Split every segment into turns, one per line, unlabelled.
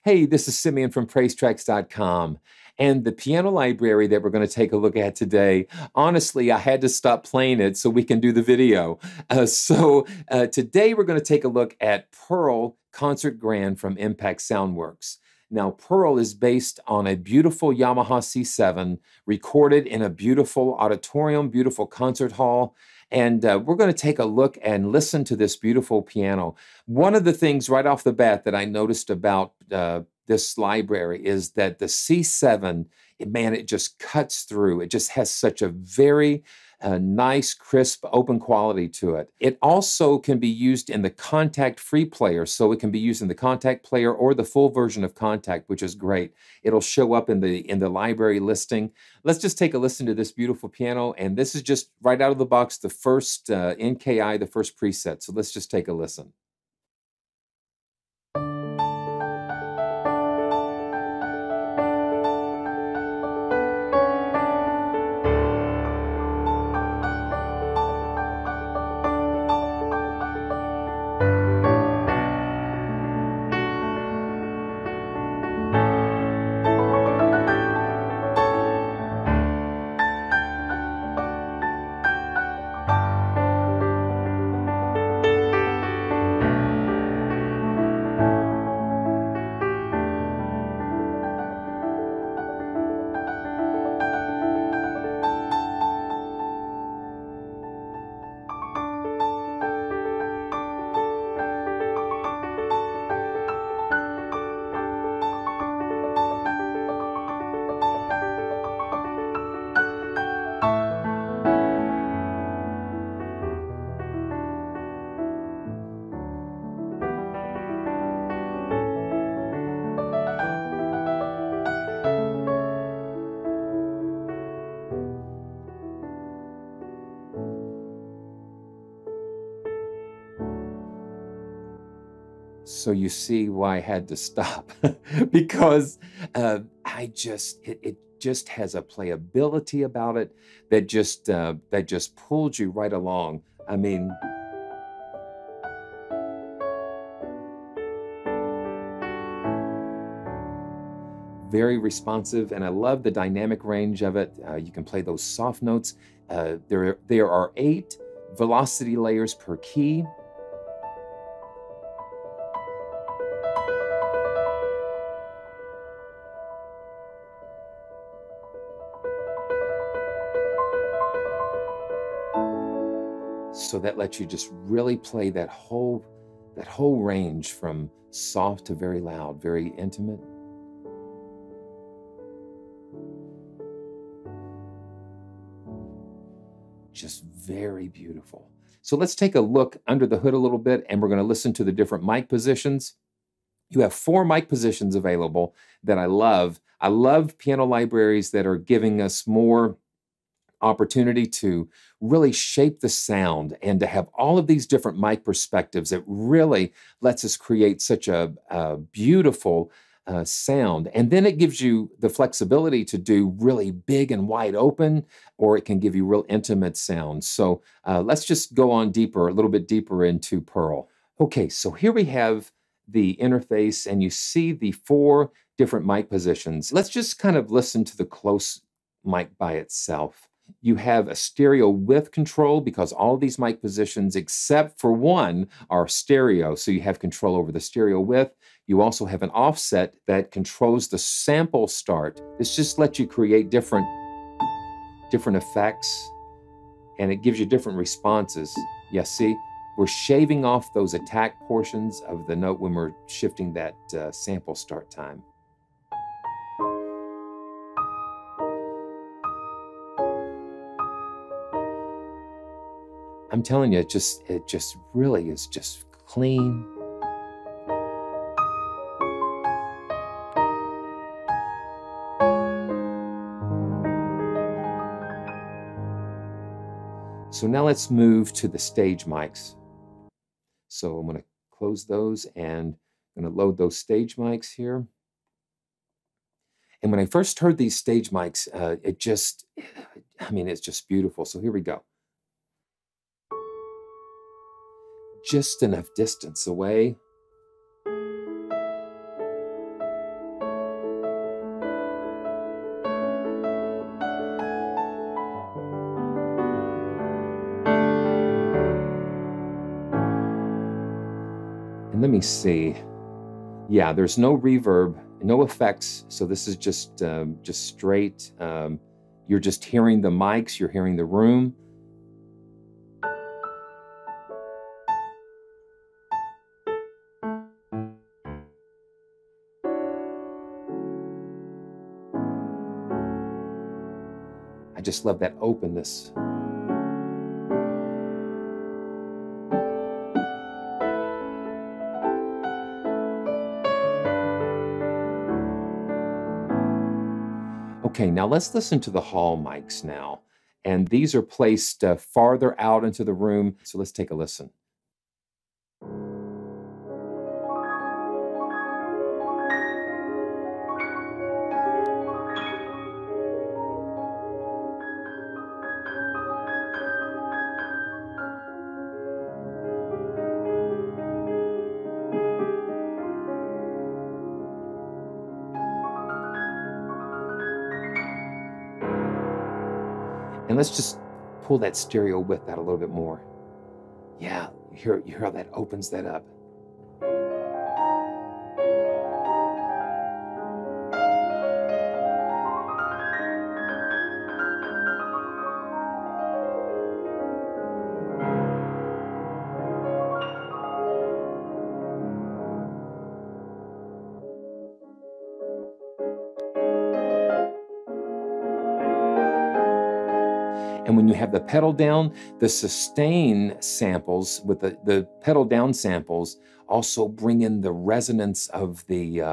Hey, this is Simeon from PraiseTracks.com. And the piano library that we're going to take a look at today, honestly, I had to stop playing it so we can do the video. Today we're going to take a look at Pearl Concert Grand from Impact Soundworks. Now, Pearl is based on a beautiful Yamaha C7, recorded in a beautiful auditorium, beautiful concert hall. And we're going to take a look and listen to this beautiful piano. One of the things right off the bat that I noticed about this library is that the C7, man, it just cuts through. It just has such a very nice, crisp, open quality to it. It also can be used in the Kontakt free player, so it can be used in the Kontakt Player or the full version of Kontakt, which is great. It'll show up in the library listing. Let's just take a listen to this beautiful piano, and this is just right out of the box, the first NKI, the first preset. So let's just take a listen. So you see why I had to stop because it just has a playability about it that just pulled you right along. I mean, very responsive, and I love the dynamic range of it. You can play those soft notes. There are 8 velocity layers per key. So that lets you just really play that whole range from soft to very loud, very intimate. Just very beautiful. So let's take a look under the hood a little bit, and we're going to listen to the different mic positions. You have 4 mic positions available that I love. I love piano libraries that are giving us more opportunity to really shape the sound and to have all of these different mic perspectives. It really lets us create such a beautiful sound. And then it gives you the flexibility to do really big and wide open, or it can give you real intimate sounds. So let's just go on deeper, a little bit deeper into Pearl. Okay, so here we have the interface, and you see the 4 different mic positions. Let's just kind of listen to the close mic by itself. You have a stereo width control because all of these mic positions, except for one, are stereo. So you have control over the stereo width. You also have an offset that controls the sample start. This just lets you create different effects, and it gives you different responses. Yeah, see, we're shaving off those attack portions of the note when we're shifting that sample start time. I'm telling you, it just really is just clean. So now let's move to the stage mics. So I'm going to close those and I'm going to load those stage mics here. And when I first heard these stage mics, it's just beautiful. So here we go. Just enough distance away. let me see. Yeah, there's no reverb, no effects. So this is just straight. You're just hearing the mics, you're hearing the room. I just love that openness. Okay, now let's listen to the hall mics now. And these are placed farther out into the room. So let's take a listen. And let's just pull that stereo width out a little bit more. Yeah, you hear how that opens that up. And when you have the pedal down, the sustain samples with the pedal down samples also bring in the resonance of the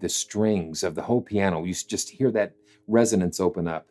strings of the whole piano. You just hear that resonance open up.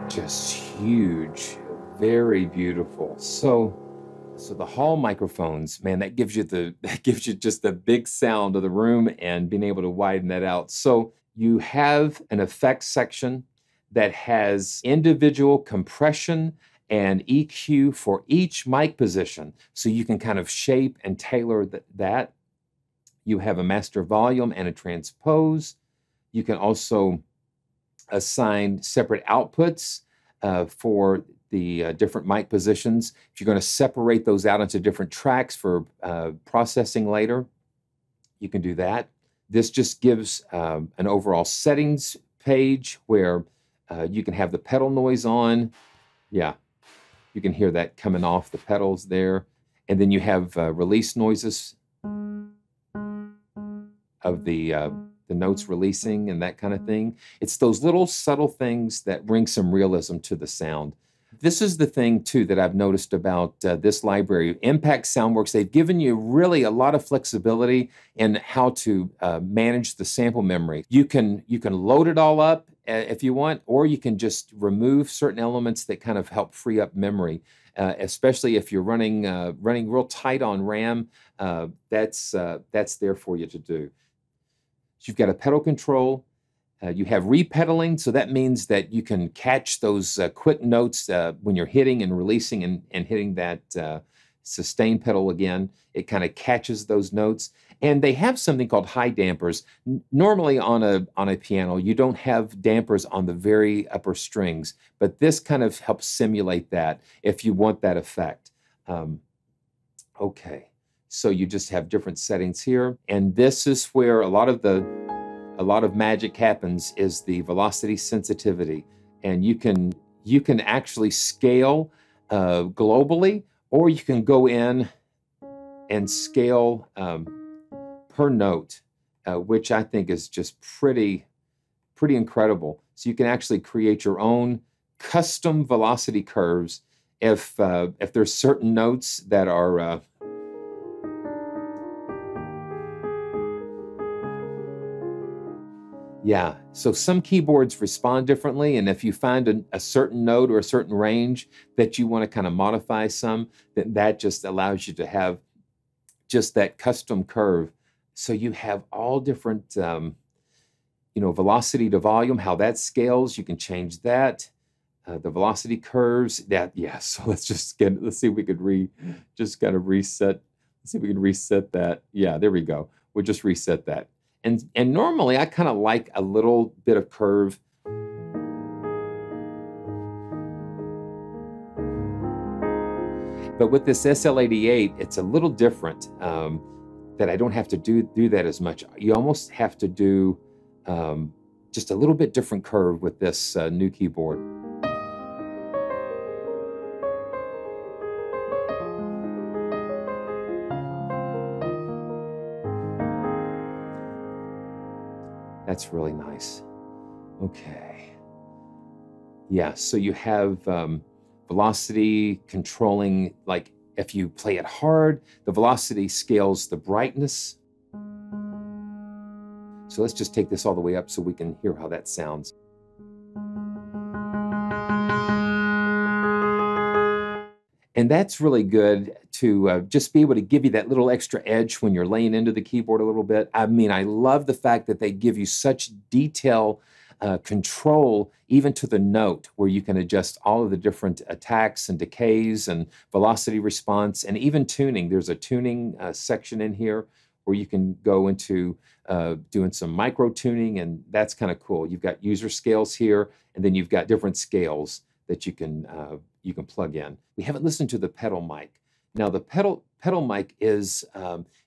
Just huge, very beautiful. So the hall microphones, man, that gives you just the big sound of the room and being able to widen that out. So you have an effects section that has individual compression and EQ for each mic position. So you can kind of shape and tailor that. You have a master volume and a transpose. You can also assign separate outputs for the different mic positions. If you're going to separate those out into different tracks for processing later, you can do that. This just gives an overall settings page where you can have the pedal noise on. Yeah, you can hear that coming off the pedals there. And then you have release noises of the notes releasing and that kind of thing. It's those little subtle things that bring some realism to the sound. This is the thing, too, that I've noticed about this library. Impact Soundworks, they've given you really a lot of flexibility in how to manage the sample memory. You can load it all up if you want, or you can just remove certain elements that kind of help free up memory, especially if you're running real tight on RAM. That's there for you to do. So you've got a pedal control. You have repedaling, so that means that you can catch those quick notes when you're hitting and releasing and hitting that sustain pedal again. It kind of catches those notes. And they have something called high dampers. Normally on a piano, you don't have dampers on the very upper strings, but this kind of helps simulate that if you want that effect. Okay, so you just have different settings here. And this is where a lot of magic happens, is the velocity sensitivity. And you can actually scale globally, or you can go in and scale per note, which I think is just pretty incredible. So you can actually create your own custom velocity curves if there's certain notes that are yeah, so some keyboards respond differently, and if you find a certain note or a certain range that you want to kind of modify some, then that just allows you to have just that custom curve. So you have all different, velocity to volume, how that scales. You can change that. The velocity curves. So let's see if we could reset. Let's see if we can reset that. Yeah, there we go. We'll just reset that. And normally I kind of like a little bit of curve. But with this SL88, it's a little different, that I don't have to do that as much. You almost have to do just a little bit different curve with this new keyboard. That's really nice. Okay. Yeah, so you have velocity controlling, like if you play it hard, the velocity scales the brightness. So let's just take this all the way up so we can hear how that sounds. And that's really good to just be able to give you that little extra edge when you're laying into the keyboard a little bit. I mean, I love the fact that they give you such detail control even to the note, where you can adjust all of the different attacks and decays and velocity response and even tuning. There's a tuning section in here where you can go into doing some micro tuning, and that's kind of cool. You've got user scales here, and then you've got different scales that you can plug in. We haven't listened to the pedal mic. Now the pedal mic is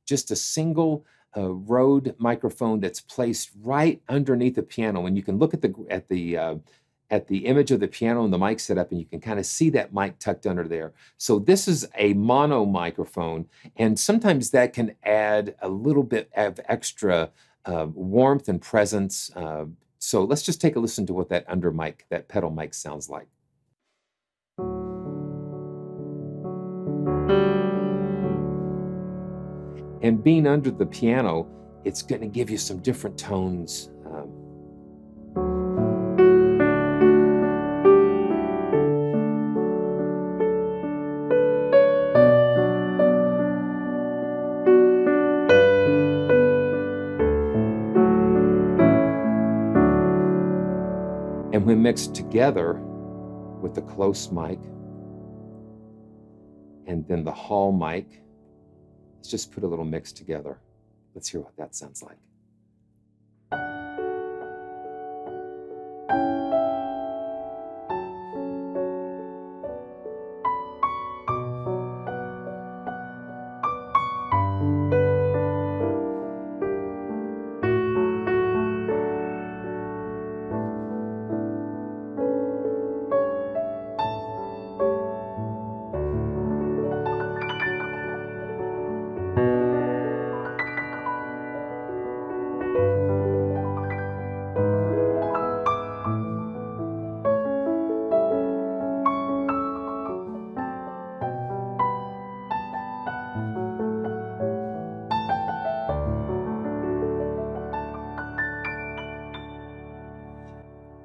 just a single Rode microphone that's placed right underneath the piano, and you can look at the image of the piano and the mic setup, and you can kind of see that mic tucked under there. So this is a mono microphone, and sometimes that can add a little bit of extra warmth and presence. So let's just take a listen to what that pedal mic sounds like. And being under the piano, it's going to give you some different tones. And when mixed together with the close mic and then the hall mic, let's just put a little mix together. Let's hear what that sounds like.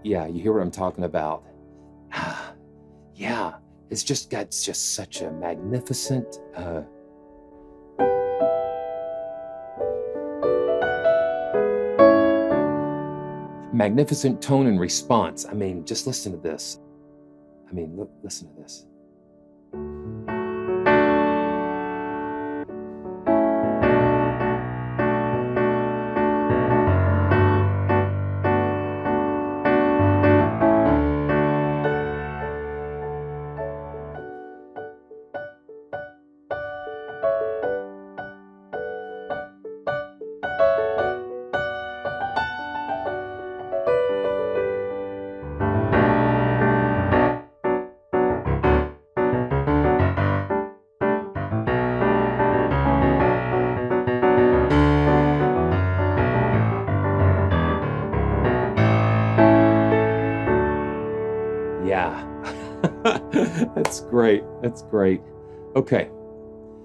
Yeah, you hear what I'm talking about. Yeah, it's just got such a magnificent magnificent tone and response. I mean, just listen to this. I mean, listen to this. Yeah, that's great. That's great. Okay,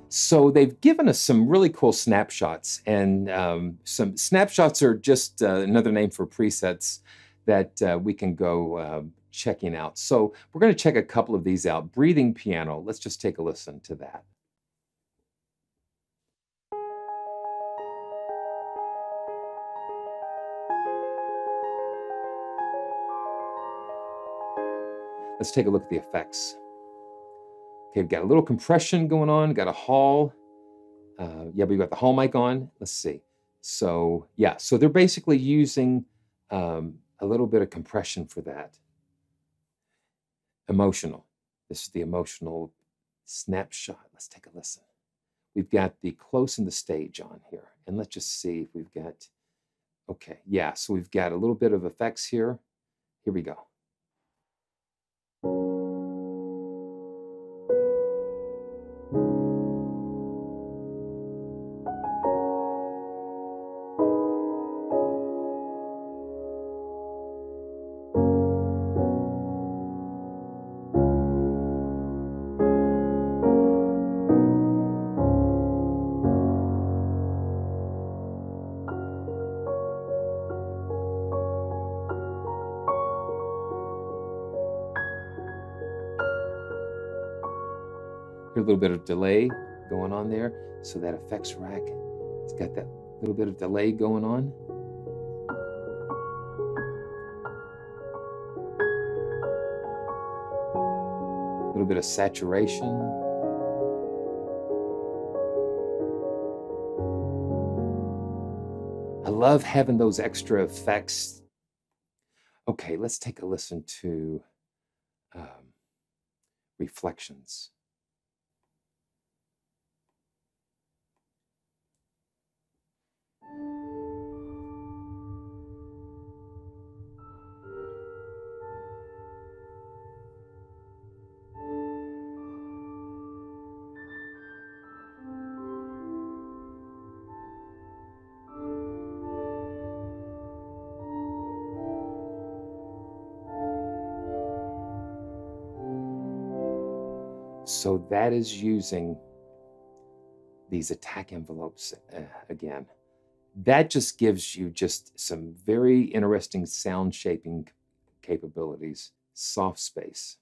so they've given us some really cool snapshots, and some snapshots are just another name for presets that we can go checking out. So we're going to check a couple of these out. Breathing piano. Let's just take a listen to that. Let's take a look at the effects. Okay, we've got a little compression going on, got a hall. Yeah, we've got the hall mic on. Let's see. So yeah, so they're basically using a little bit of compression for that. Emotional. This is the emotional snapshot. Let's take a listen. We've got the close in the stage on here. And let's just see if we've got, okay, yeah, so we've got a little bit of effects here. Here we go. A little bit of delay going on there. So that effects rack, it's got that little bit of delay going on. A little bit of saturation. I love having those extra effects. Okay, let's take a listen to Reflections. So that is using these attack envelopes again. That just gives you just some very interesting sound shaping capabilities. Soft space.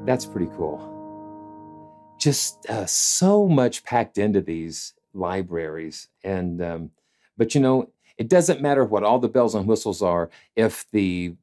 That's pretty cool. Just so much packed into these libraries. And but you know, it doesn't matter what all the bells and whistles are if the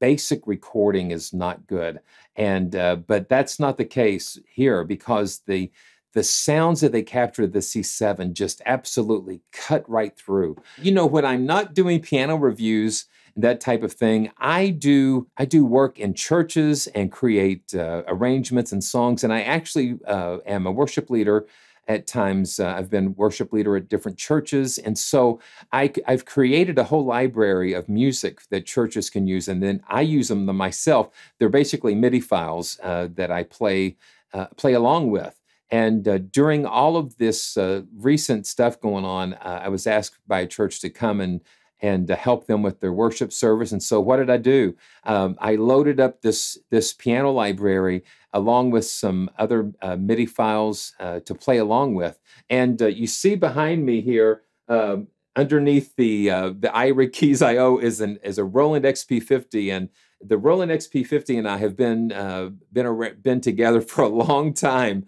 basic recording is not good. And but that's not the case here, because the sounds that they captured at the C7 just absolutely cut right through. You know, when I'm not doing piano reviews, that type of thing, I do work in churches and create arrangements and songs. And I actually am a worship leader at times. I've been worship leader at different churches. And so I've created a whole library of music that churches can use. And then I use them myself. They're basically MIDI files that I play along with. And during all of this recent stuff going on, I was asked by a church to come and help them with their worship service. And so what did I do? I loaded up this piano library along with some other MIDI files to play along with. And you see behind me here, underneath the iRig Keys I/O is a Roland XP50, and the Roland XP50 and I have been together for a long time.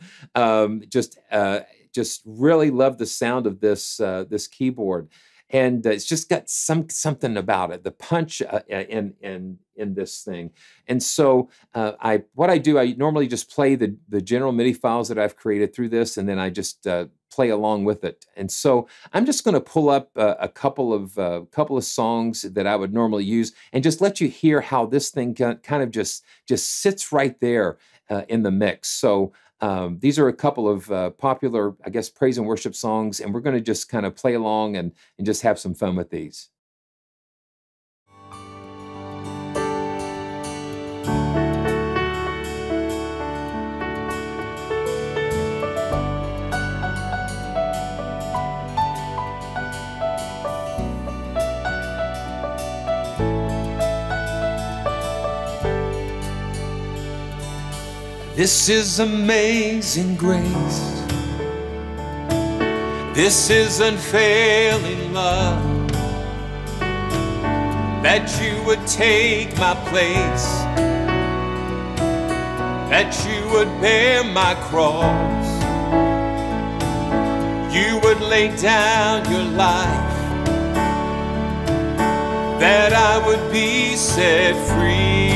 Just really love the sound of this keyboard. And it's just got something about it, the punch in this thing. And so what I do, I normally just play the general MIDI files that I've created through this, and then I just play along with it. And so I'm just going to pull up a couple of songs that I would normally use, and just let you hear how this thing kind of just sits right there in the mix. So these are a couple of popular, I guess, praise and worship songs, and we're going to just kind of play along and just have some fun with these. This is amazing grace. This is unfailing love, that you would take my place, that you would bear my cross, you would lay down your life, that I would be set free.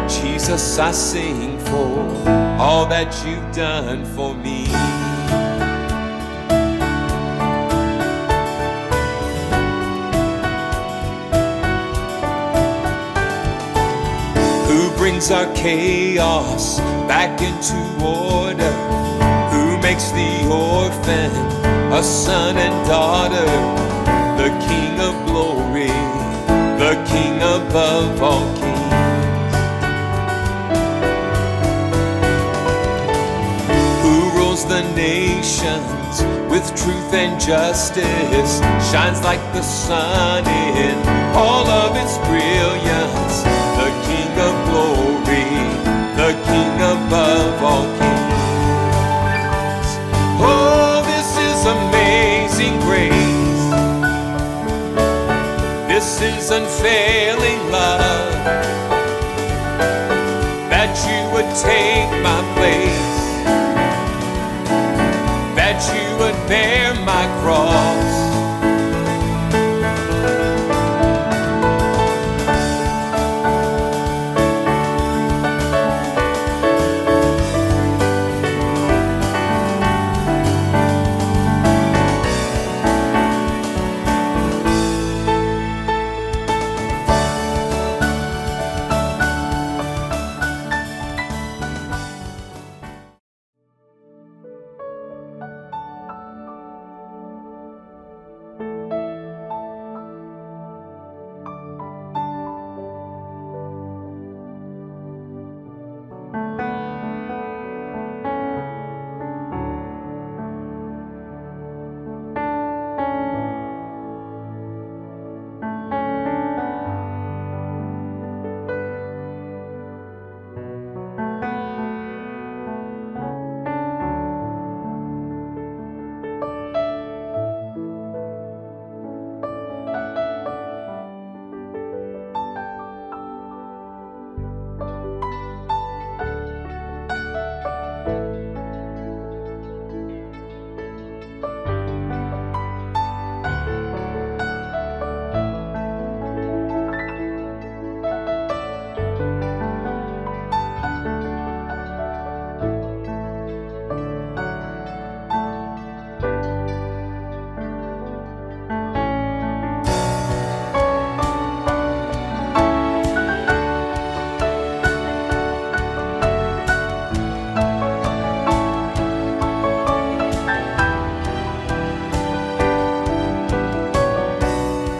Jesus, I sing for all that you've done for me. Who brings our chaos back into order? Who makes the orphan a son and daughter? The King of glory, the King above all kings. The nations with truth and justice, shines like the sun in all of its brilliance. The King of glory, the King above all kings. Oh, this is amazing grace. This is unfailing love, that you would take my place, that you would bear my cross.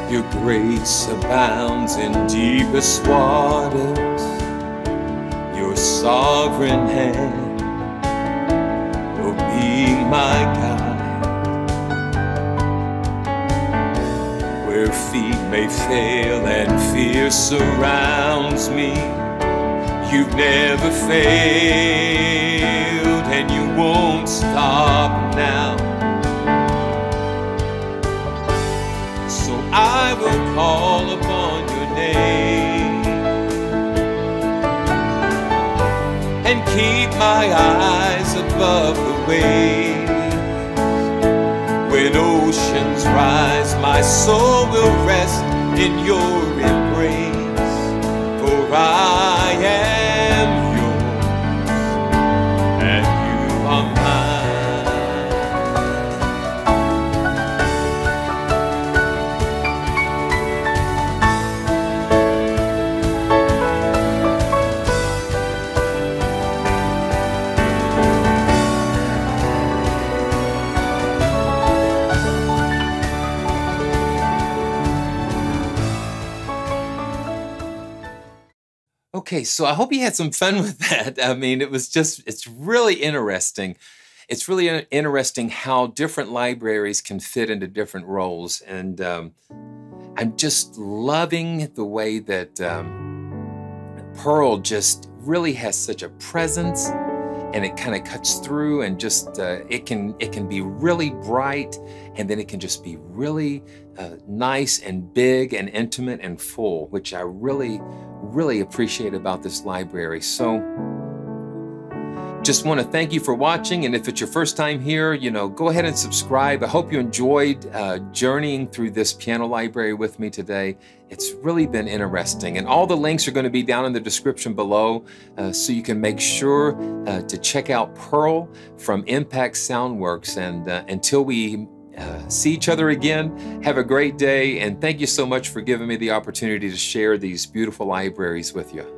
Your grace abounds in deepest waters. Your sovereign hand will be my guide. Where feet may fail and fear surrounds me, you've never failed and you won't stop now. I will call upon your name and keep my eyes above the waves. When oceans rise, my soul will rest in your embrace, for I am yours and you are mine. Okay, so I hope you had some fun with that. I mean, it's really interesting. It's really interesting how different libraries can fit into different roles. And I'm just loving the way that Pearl just really has such a presence, and it kind of cuts through, and just it can be really bright, and then it can just be really nice and big and intimate and full, which I really appreciate about this library. So just want to thank you for watching, and if it's your first time here, you know, go ahead and subscribe. I hope you enjoyed journeying through this piano library with me today. It's really been interesting, and all the links are going to be down in the description below, so you can make sure to check out Pearl from Impact Soundworks. And until we see each other again, have a great day, and thank you so much for giving me the opportunity to share these beautiful libraries with you.